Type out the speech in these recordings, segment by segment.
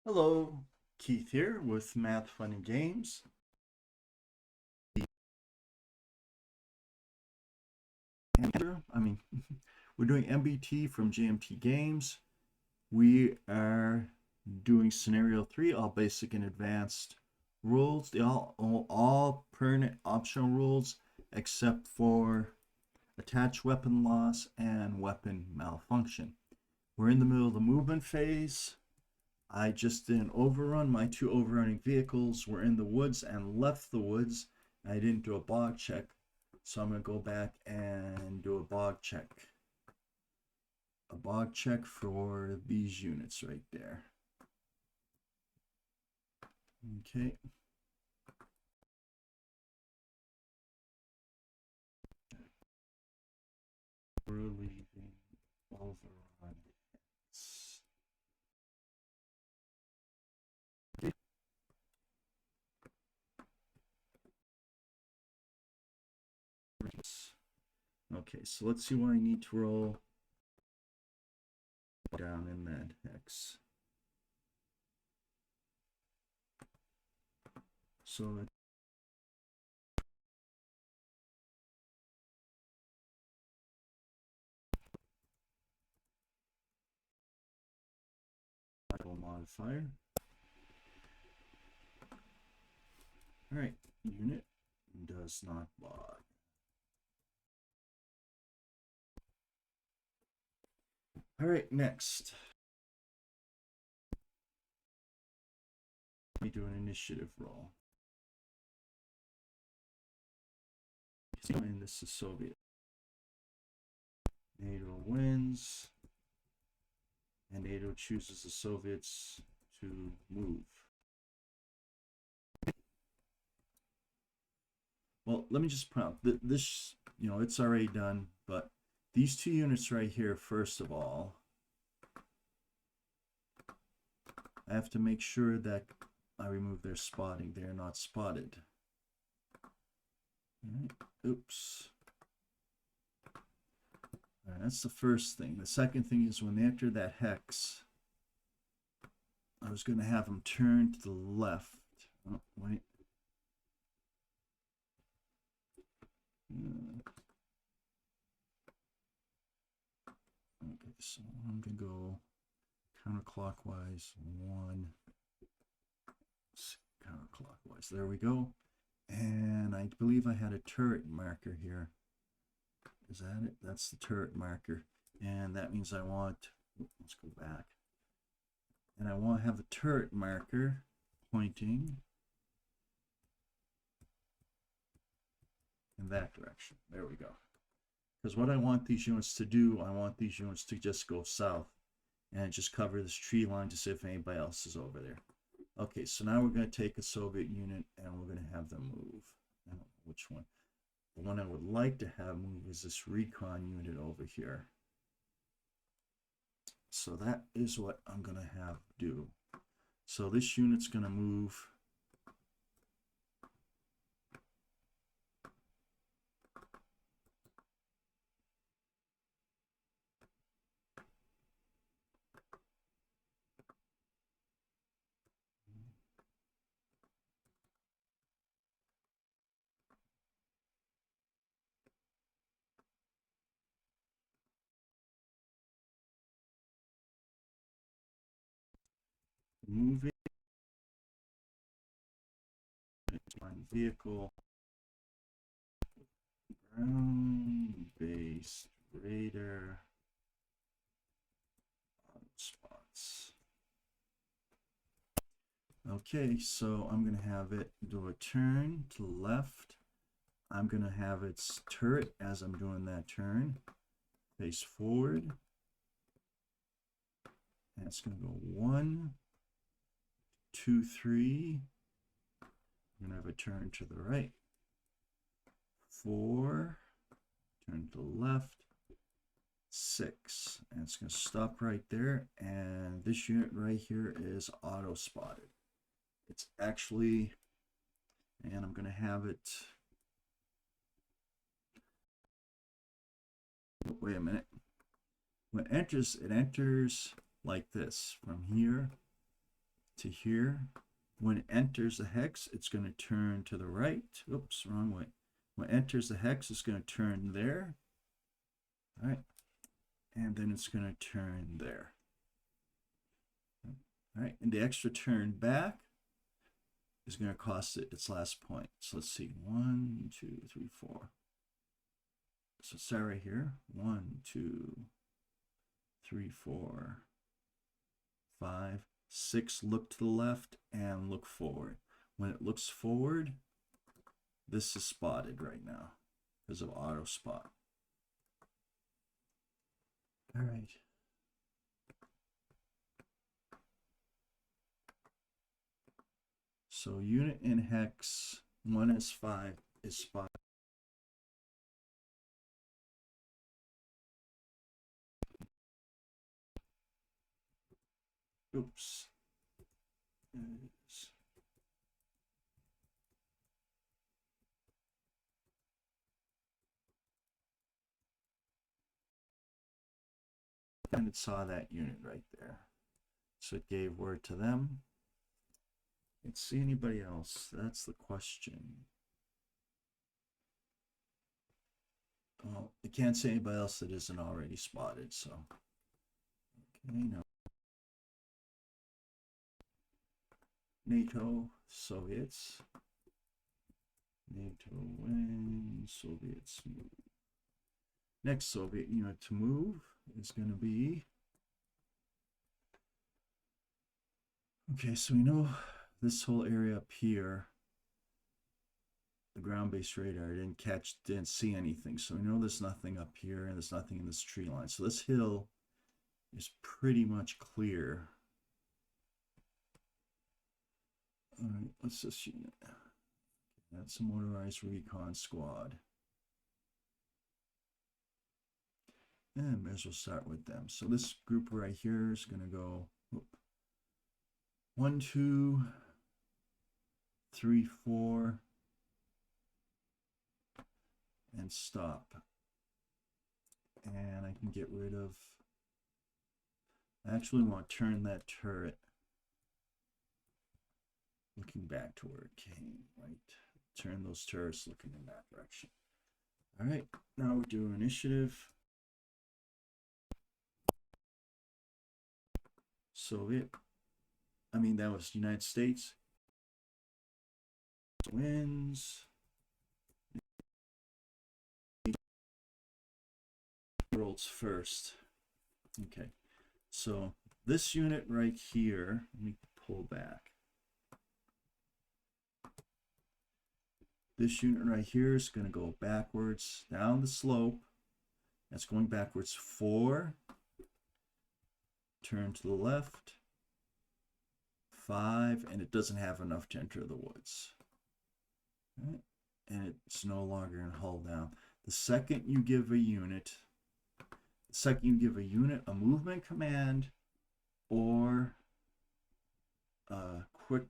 Hello, Keith here with Math Fun and Games. We're doing MBT from GMT Games. We are doing scenario 3, all basic and advanced rules. They all permanent optional rules except for attached weapon loss and weapon malfunction. We're in the middle of the movement phase. I just did an overrun. My two overrunning vehicles were in the woods and left the woods. I didn't do a bog check, so I'm going to go back and do a bog check. A bog check for these units right there. Okay. We're leaving overrun. Okay, so let's see what I need to roll down in that hex. So modifier. All right, unit does not bog. All right, next. Let me do an initiative roll. And this is Soviet. NATO wins. And NATO chooses the Soviets to move. Well, let me just prompt this, it's already done, but these two units right here, first of all, I have to make sure that I remove their spotting. They're not spotted. All right. Oops. All right, that's the first thing. The second thing is when they enter that hex, I was going to have them turn to the left. Oh, wait. Okay, so I'm going to go counterclockwise. Counterclockwise. There we go. And I believe I had a turret marker here. Is that it? That's the turret marker. And that means I want, let's go back. And I want to have a turret marker pointing in that direction. There we go. Because what I want these units to do, I want these units to just go south and just cover this tree line to see if anybody else is over there. Okay, so now we're going to take a Soviet unit and we're going to have them move. I don't know which one. The one I would like to have move is this recon unit over here. So that is what I'm going to have do. So this unit's going to move moving my vehicle ground-based radar spots. Okay, so I'm going to have it do a turn to the left. I'm going to have its turret as I'm doing that turn face forward. And it's going to go 1, 2, 3. I'm going to have a turn to the right. 4, turn to the left. 6, and it's going to stop right there. And this unit right here is auto spotted. It's actually, and I'm going to have it. Wait a minute. When it enters like this from here to here. When it enters the hex, it's going to turn to the right. Oops, wrong way. When it enters the hex, it's going to turn there. All right. And then it's going to turn there. All right. And the extra turn back is going to cost it its last point. So let's see. 1, 2, 3, 4. So start right here. 1, 2, 3, 4, 5, 6. Look to the left and look forward. When it looks forward, this is spotted right now because of auto spot. All right. So unit in hex 1s5 is spotted. Oops. And it saw that unit right there. So it gave word to them. Let's see anybody else. That's the question. Oh, it can't say anybody else that isn't already spotted, so. Okay, no. NATO, Soviets. NATO wins, Soviets move. Next Soviet unit to move is going to be. Okay, so we know this whole area up here, the ground-based radar didn't see anything. So we know there's nothing up here and there's nothing in this tree line. So this hill is pretty much clear. All right, what's this unit? That's a motorized recon squad. And may as well start with them. So this group right here is going to go 1, 2, 3, 4, and stop. And I can get rid of. I actually want to turn that turret looking back to where it came, right? Turn those turrets looking in that direction. All right, now we do initiative. Soviet, that was United States. Wins. World's first. Okay, so this unit right here, let me pull back. This unit right here is going to go backwards down the slope. That's going backwards 4. Turn to the left. 5, and it doesn't have enough to enter the woods. Right. And it's no longer in hull down. The second you give a unit, a movement command or a quick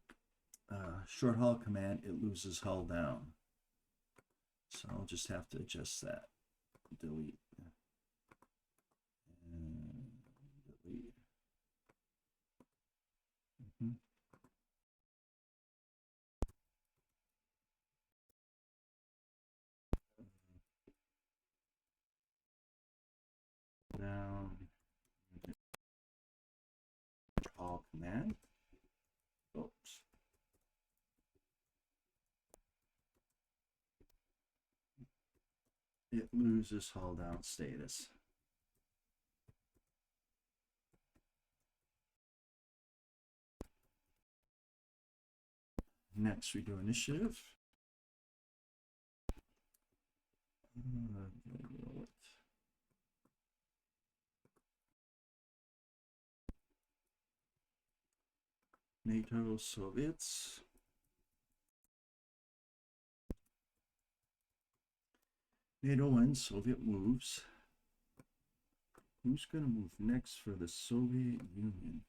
short haul command, it loses hull down. So I'll just have to adjust that. Delete. And delete. Down. Call command. Oops. It loses hull down status. Next, we do initiative. NATO, Soviets. NATO wins, Soviet moves. Who's going to move next for the Soviet Union?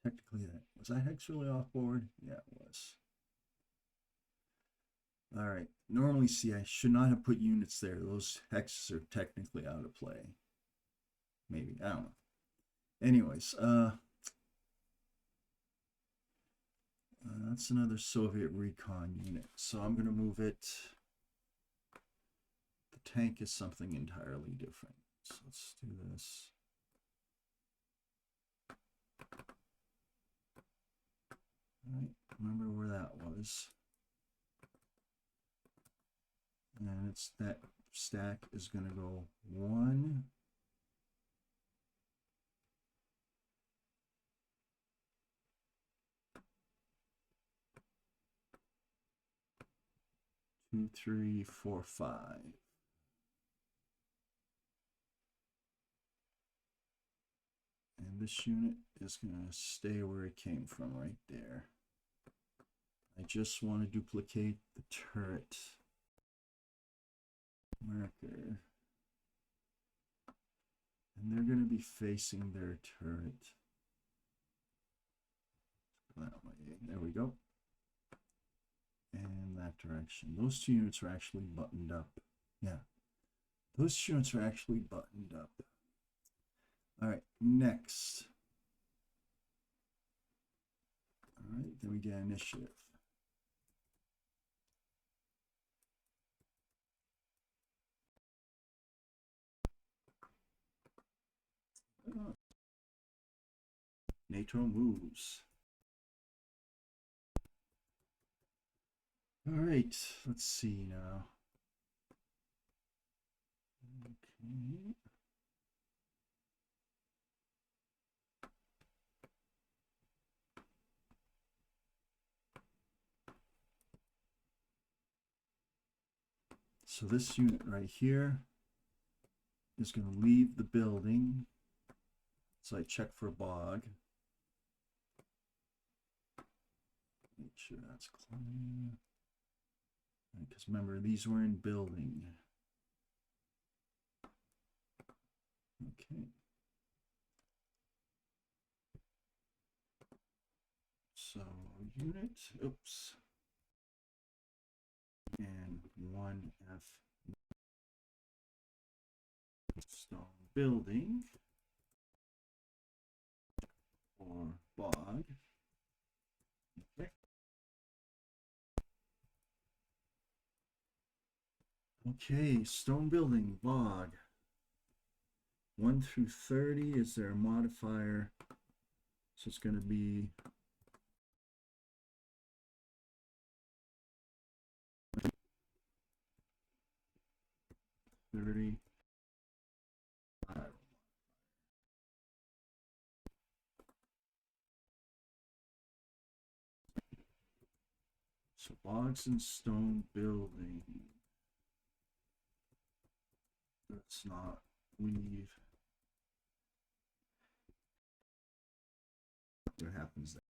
Technically, was that hex really off board? Yeah, it was. All right. Normally, see, I should not have put units there. Those hexes are technically out of play. Maybe. I don't know. Anyways, that's another Soviet recon unit. So I'm going to move it. The tank is something entirely different. So let's do this. All right. Remember where that was. And it's that stack is going to go 1, 2, 3, 4, 5. And this unit is going to stay where it came from, right there. I just want to duplicate the turret marker. And they're going to be facing their turret that way. There we go. And that direction. Those two units are actually buttoned up. Yeah. Those units are actually buttoned up. All right, next. All right, then we get initiative. NATO moves. All right, let's see now. Okay. So this unit right here is going to leave the building. So I check for bog. Make sure that's clean. Because remember, these were in building. Okay. So unit, oops. And 1F stone building or bog. Okay. Okay, stone building, bog. 1 through 30 is their modifier. So it's going to be 30. So bogs and stone building. Let's not leave. What happens there?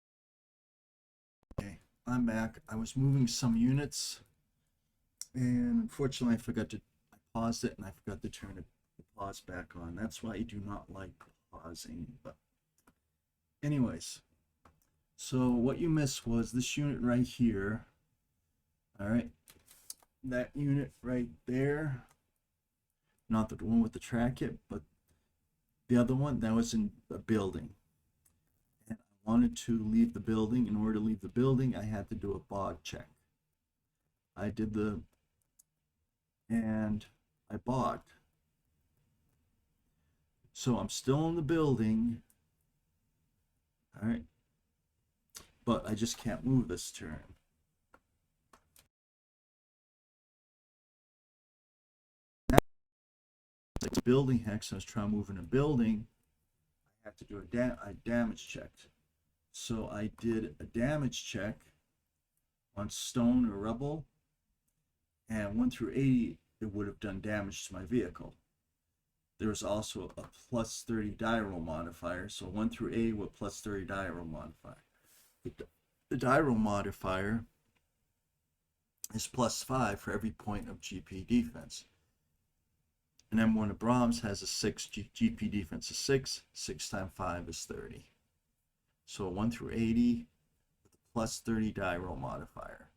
Okay, I'm back. I was moving some units, and unfortunately, I paused it, and I forgot to turn the pause back on. That's why I do not like pausing. But, anyways, so what you missed was this unit right here. All right, that unit right there. Not the one with the track kit, but the other one that was in a building. And I wanted to leave the building. In order to leave the building, I had to do a bog check. I did and I bogged. So I'm still in the building. All right. But I just can't move this turn. Like the building hex, I was trying to move in a building. I had to do a damage check. So I did a damage check on stone or rubble, and 1 through 80, it would have done damage to my vehicle. There was also a plus 30 die roll modifier, so 1 through 80 with plus 30 die roll modifier. The die roll modifier is plus 5 for every point of GP defense. And M1 of Brahms has a 6 GP defense of 6. 6 times 5 is 30. So 1 through 80 with a plus 30 die roll modifier.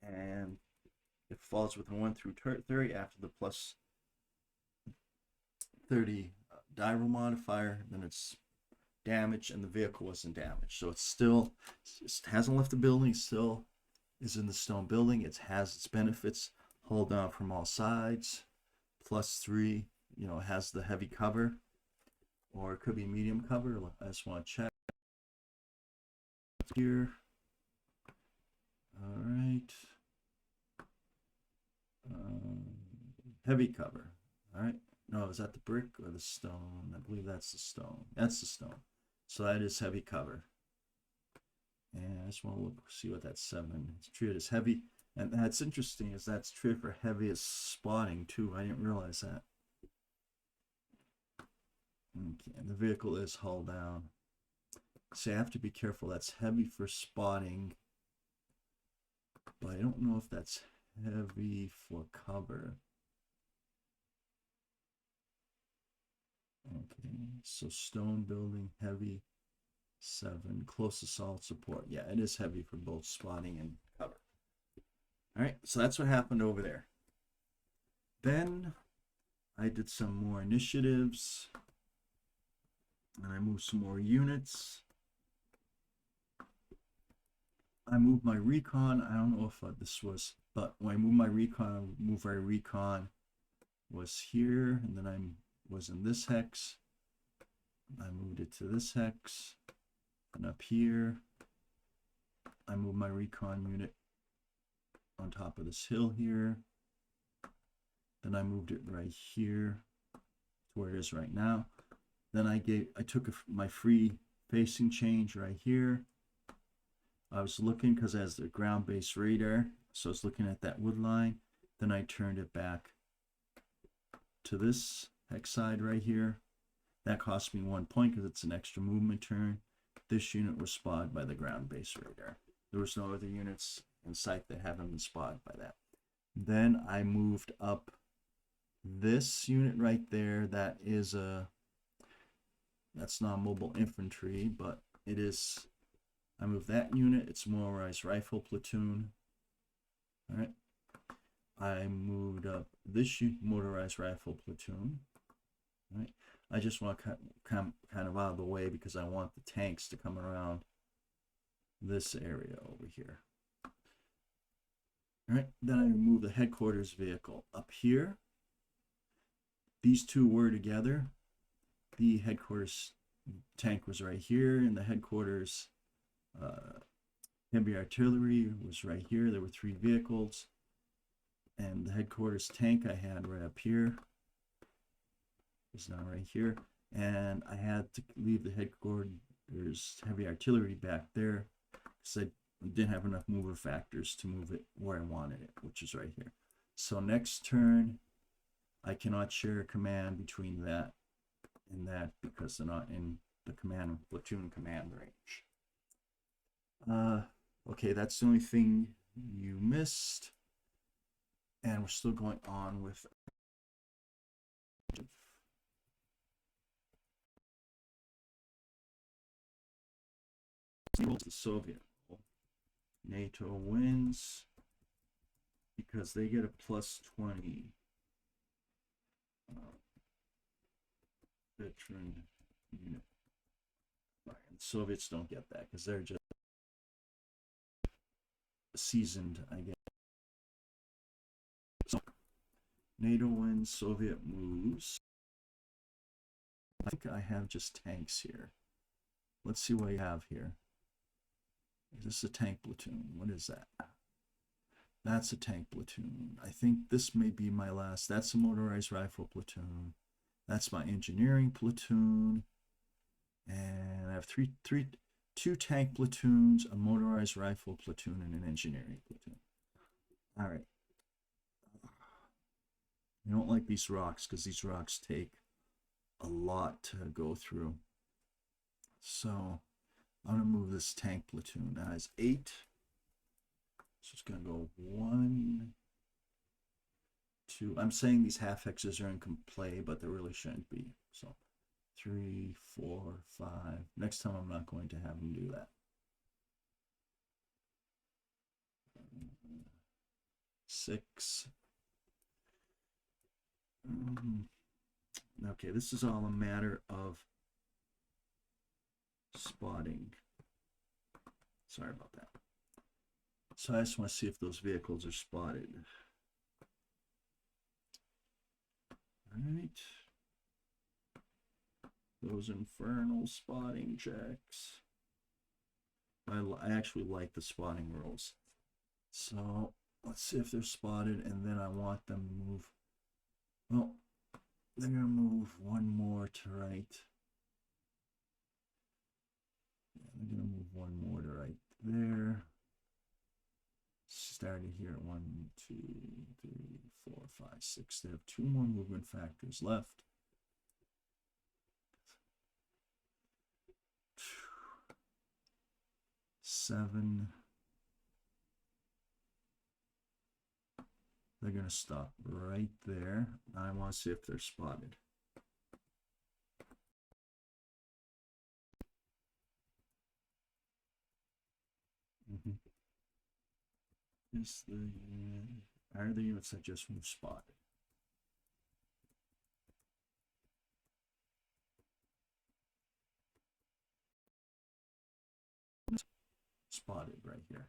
and it falls within 1 through 30 after the plus 30 die roll modifier, then it's damaged, and the vehicle wasn't damaged. So it's still, it hasn't left the building, still is in the stone building. It has its benefits, hold down from all sides, +3, you know, it has the heavy cover, or it could be medium cover. I just want to check here. All right. Heavy cover. All right. No, is that the brick or the stone? I believe that's the stone. That's the stone. So that is heavy cover. And I just want to look, see what that's 7. It's treated as heavy. And that's interesting, is that's treated for heaviest spotting too. I didn't realize that. Okay, and the vehicle is hull down. So I have to be careful. That's heavy for spotting, but I don't know if that's heavy for cover. Okay, so stone building, heavy, 7, close assault support. Yeah, it is heavy for both spotting and cover. All right, so that's what happened over there. Then I did some more initiatives, and I moved some more units. I moved my recon. I don't know if this was, but when I moved my recon, was here, and then I was in this hex. I moved it to this hex, and up here, I moved my recon unit on top of this hill here. Then I moved it right here to where it is right now. Then I took my free facing change right here. I was looking, because it has the ground-based radar, so I was looking at that wood line. Then I turned it back to this hex side right here. That cost me 1 point because it's an extra movement turn. This unit was spotted by the ground-based radar. There was no other units in sight that haven't been spotted by that. Then I moved up this unit right there. That is that's not mobile infantry, but it is. I moved that unit. It's motorized rifle platoon. All right. I moved up this motorized rifle platoon. All right. I just want to come kind of out of the way because I want the tanks to come around this area over here. All right. Then I move the headquarters vehicle up here. These two were together. The headquarters tank was right here, and the headquarters heavy artillery was right here. There were 3 vehicles, and the headquarters tank I had right up here is now right here, and I had to leave the headquarters heavy artillery back there because I didn't have enough mover factors to move it where I wanted it, which is right here. So next turn I cannot share a command between that and that because they're not in the platoon command range. Okay, that's the only thing you missed, and we're still going on with the Soviet. NATO wins because they get a +20 veteran unit. Right, and Soviets don't get that because they're just seasoned, I guess. So NATO wins, Soviet moves. I think I have just tanks here. Let's see what I have here. Is this a tank platoon? What is that? That's a tank platoon. I think this may be my last. That's a motorized rifle platoon. That's my engineering platoon. And I have two tank platoons, a motorized rifle platoon, and an engineering platoon. All right. I don't like these rocks because these rocks take a lot to go through. So I'm going to move this tank platoon. That is 8. So it's going to go 1, 2. I'm saying these half hexes are in play, but they really shouldn't be. So 3, 4, 5. Next time I'm not going to have them do that. 6. Okay, this is all a matter of spotting. Sorry about that. So I just want to see if those vehicles are spotted. All right. Those infernal spotting checks. I actually like the spotting rules. So let's see if they're spotted, and then I want them to move. Well, they're going to move one more to right. Yeah, they're going to move one more to right there. Started here at 1, 2, 3, 4, 5, 6. They have 2 more movement factors left. 7. They're going to stop right there. I want to see if they're spotted. Is are the units that just moved spotted? Spotted right here.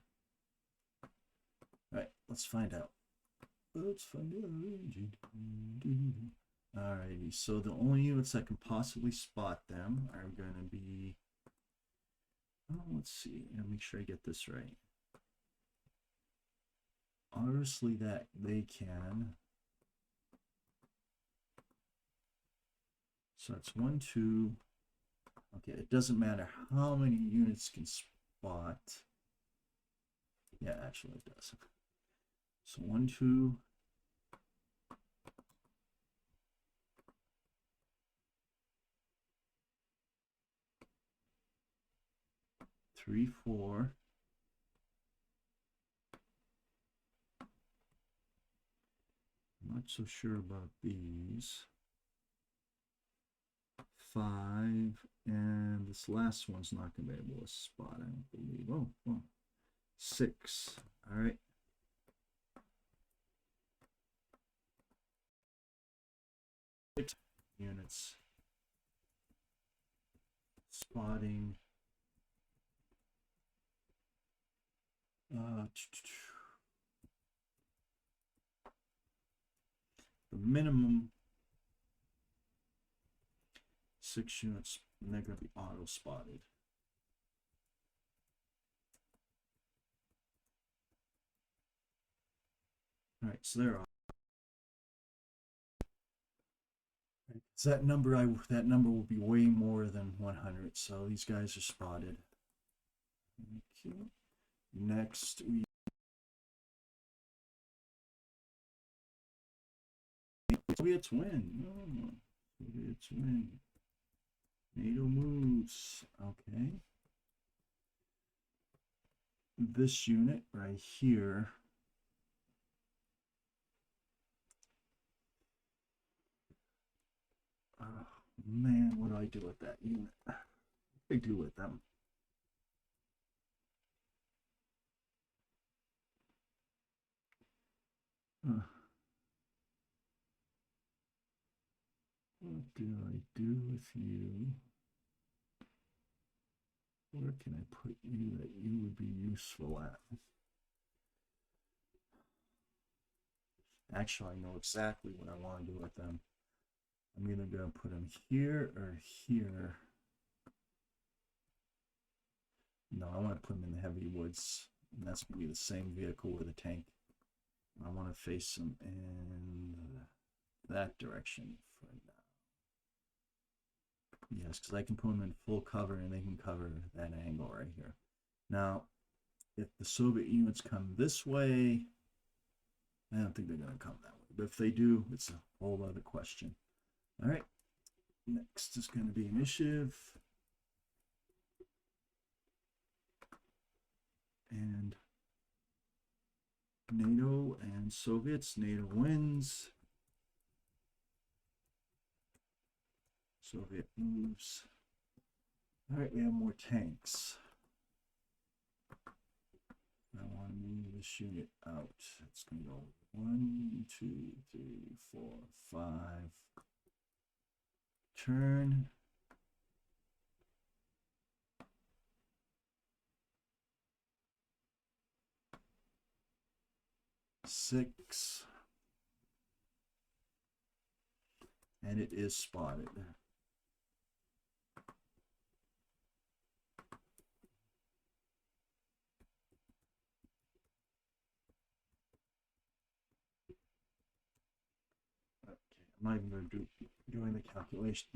All right, let's find out. Let's find out. Alrighty, so the only units that can possibly spot them are going to be, oh, let's see, I'll make sure I get this right. Obviously that they can. So it's 1, 2. Okay, it doesn't matter how many units can spot. Yeah, actually it does. So 1, 2. 3, 4. I'm not so sure about these. 5, and this last one's not going to be able to spot, I don't believe. Oh, 6. All right. Units spotting. The minimum 6 units, and they're going to be auto spotted. All right, so they're so that number will be way more than 100. So these guys are spotted. Okay. Next we Soviets win. Oh, Soviets win. NATO moves. Okay. This unit right here. Oh, man, what do I do with that unit? What do I do with them? What do I do with you? Where can I put you that you would be useful at? Actually, I know exactly what I want to do with them. I'm either going to put them here or here. No, I want to put them in the heavy woods. And that's going to be the same vehicle with a tank. I want to face them in that direction for now. Yes, because I can put them in full cover and they can cover that angle right here. Now, if the Soviet units come this way, I don't think they're going to come that way. But if they do, it's a whole other question. All right. Next is going to be initiative. And NATO and Soviets. NATO wins. Soviet moves. All right, we have more tanks. I want to move this unit out. It's going to go 1, 2, 3, 4, 5. Turn. Six. And it is spotted. Okay, I'm not even going to do doing the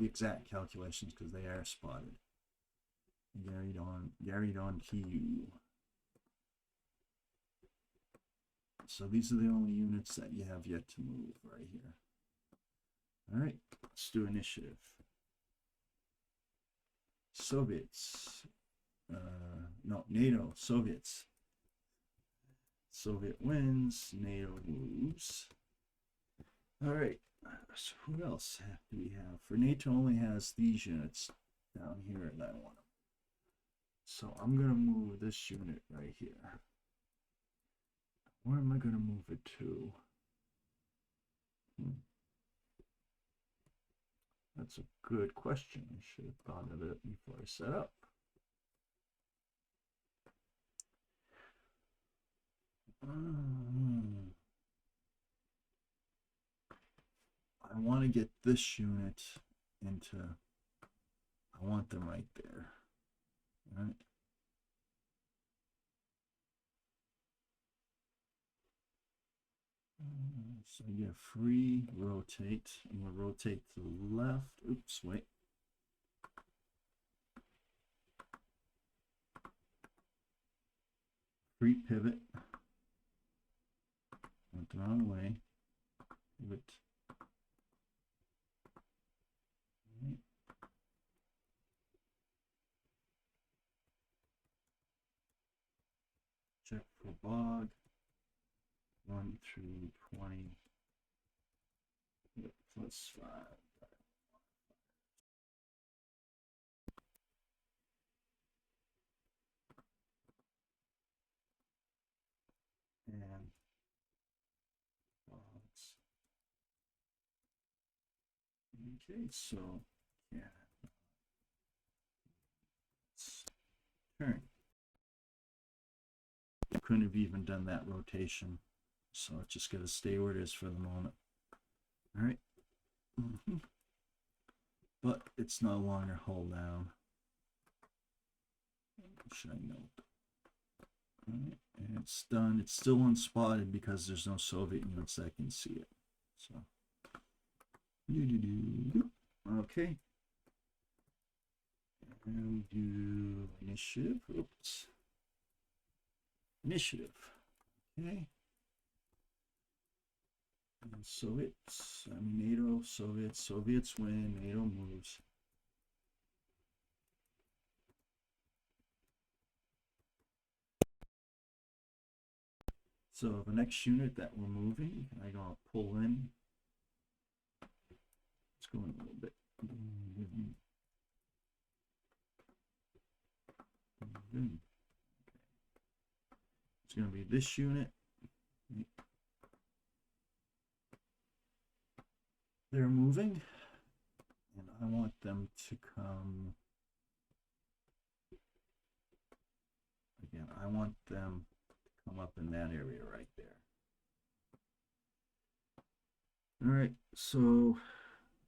exact calculations because they are spotted. Carried on to you. So these are the only units that you have yet to move right here. All right, let's do initiative. Soviets. No, NATO, Soviets. Soviet wins, NATO moves. All right, so who else do we have? For NATO only has these units down here that I want them. So I'm going to move this unit right here. Where am I going to move it to? That's a good question. I should have thought of it before I set up. I want to get this unit into, I want them right there. All right. So you get free rotate, and we'll rotate to the left. Oops, wait. Free pivot. Went the wrong way. Pivot. Right. Check for bog. 1 through 20. Plus 5. And bogs. Okay, so yeah. Let's turn. Couldn't have even done that rotation. So it's just going to stay where it is for the moment. All right. But it's no longer hold down. Should I note? All right. And it's done. It's still unspotted because there's no Soviet units that can see it. So, okay. And we do initiative. Oops. Initiative. Okay. And Soviets. I mean NATO. Soviets. Soviets win. NATO moves. So the next unit that we're moving, I'm going to pull in. Let's go in a little bit. It's going to be this unit. They're moving, and I want them to come. Again, I want them to come up in that area right there. All right, so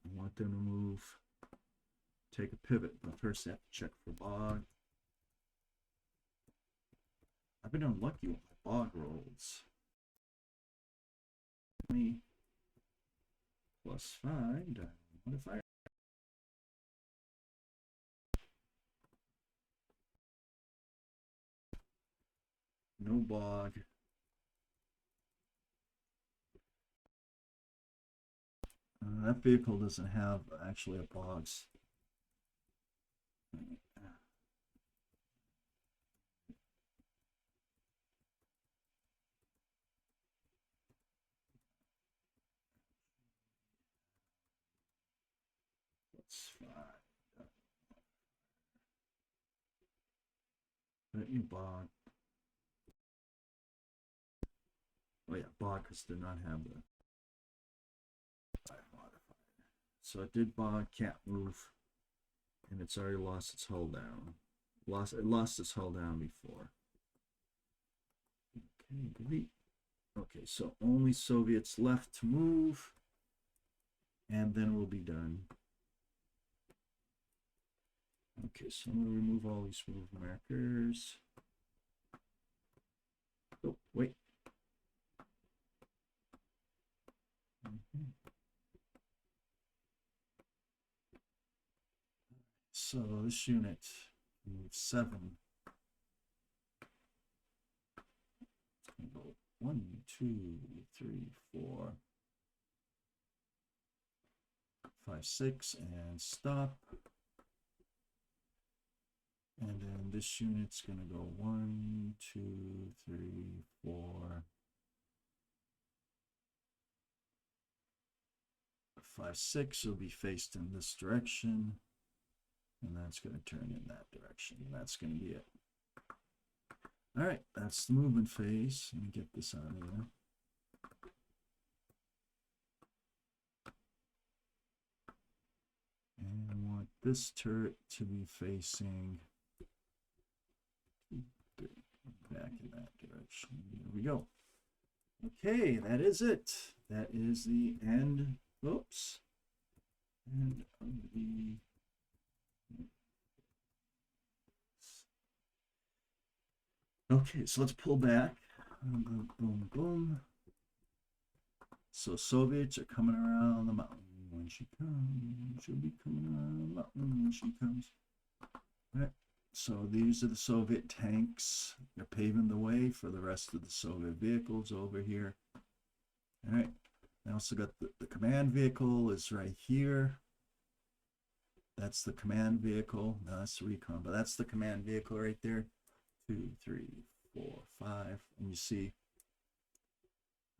I want them to move, take a pivot, but first I have to check for bog. I've been unlucky with my bog rolls. Me plus 5, modifier. No bog. That vehicle doesn't have actually a bogs. That's 5. Let you bog. Oh yeah, Bog did not have the modifier. So it did Bog, can't move, and it's already lost its hull down. It lost its hull down before. Okay, delete. Okay, so only Soviets left to move, and then we'll be done. Okay, so I'm going to remove all these move markers. Oh, wait. So this unit moves 7. Go 1, 2, 3, 4, 5, 6, and stop. And then this unit's going to go 1, 2, 3, 4, 5, 6. Will be faced in this direction. And that's going to turn in that direction. And that's going to be it. All right, that's the movement phase. Let me get this out of here. And I want this turret to be facing back in that direction. There we go. Okay, that is it. That is the end. Oops. End of the. Okay, so let's pull back. Boom, boom, boom. So Soviets are coming around the mountain. When she comes, she'll be coming around the mountain when she comes. All right. So these are the Soviet tanks. They're paving the way for the rest of the Soviet vehicles over here. All right. I also got the command vehicle is right here. That's the command vehicle. No, that's the recon, but that's the command vehicle right there. 2, 3, 4, 5. And you see,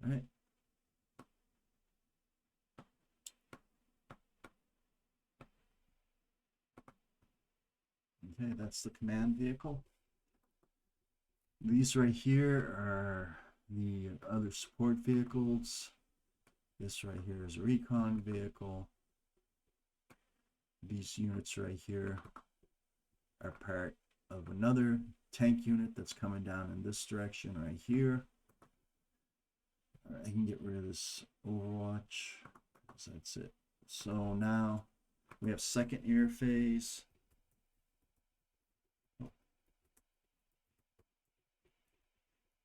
all right. Okay, that's the command vehicle. These right here are the other support vehicles. This right here is a recon vehicle. These units right here are part of another tank unit that's coming down in this direction right here. All right, I can get rid of this Overwatch. So that's it. So now we have second air phase.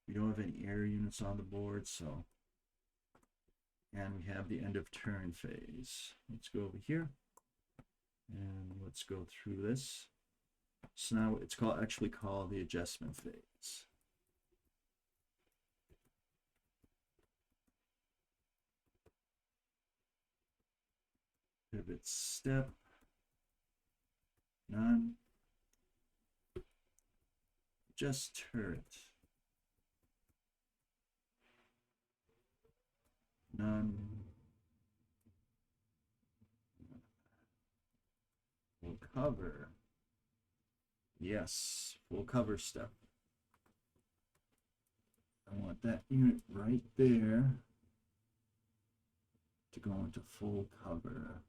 We don't have any air units on the board, so. And we have the end of turn phase. Let's go over here. And let's go through this. So now it's actually called the adjustment phase. Pivot step. None. Just turret. None. Full cover. Yes, full cover step. I want that unit right there to go into full cover.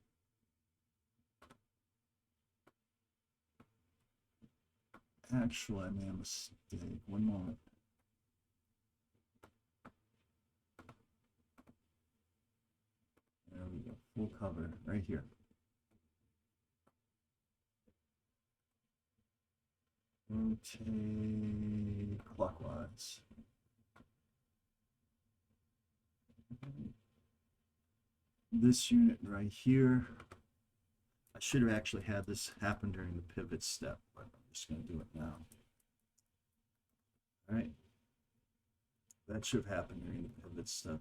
Actually, I made a mistake. One moment. There we go. Full cover right here. Rotate clockwise. This unit right here, I should have actually had this happen during the pivot step, but I'm just going to do it now. All right. That should have happened during the pivot step.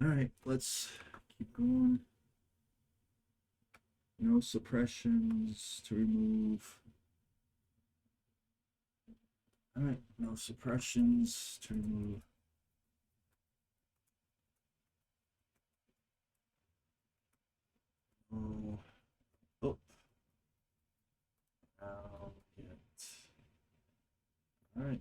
All right, let's keep going. No suppressions to remove. All right, no suppressions to remove. Oh, I'll get. All right.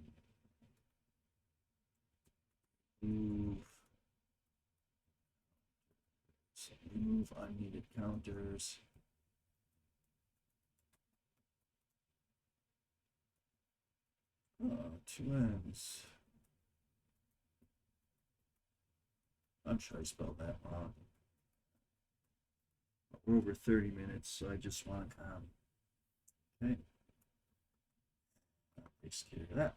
remove unneeded counters. Two ends. I'm sure I spelled that wrong. We're over 30 minutes, so I just want to okay. Takes care of that.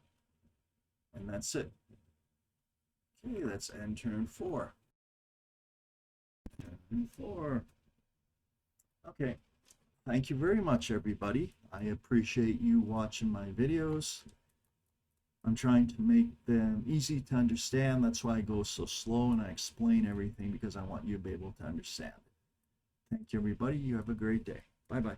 And that's it. Okay, let's end turn 4. Turn 4. Okay. Thank you very much, everybody. I appreciate you watching my videos. I'm trying to make them easy to understand. That's why I go so slow and I explain everything, because I want you to be able to understand. Thank you, everybody. You have a great day. Bye-bye.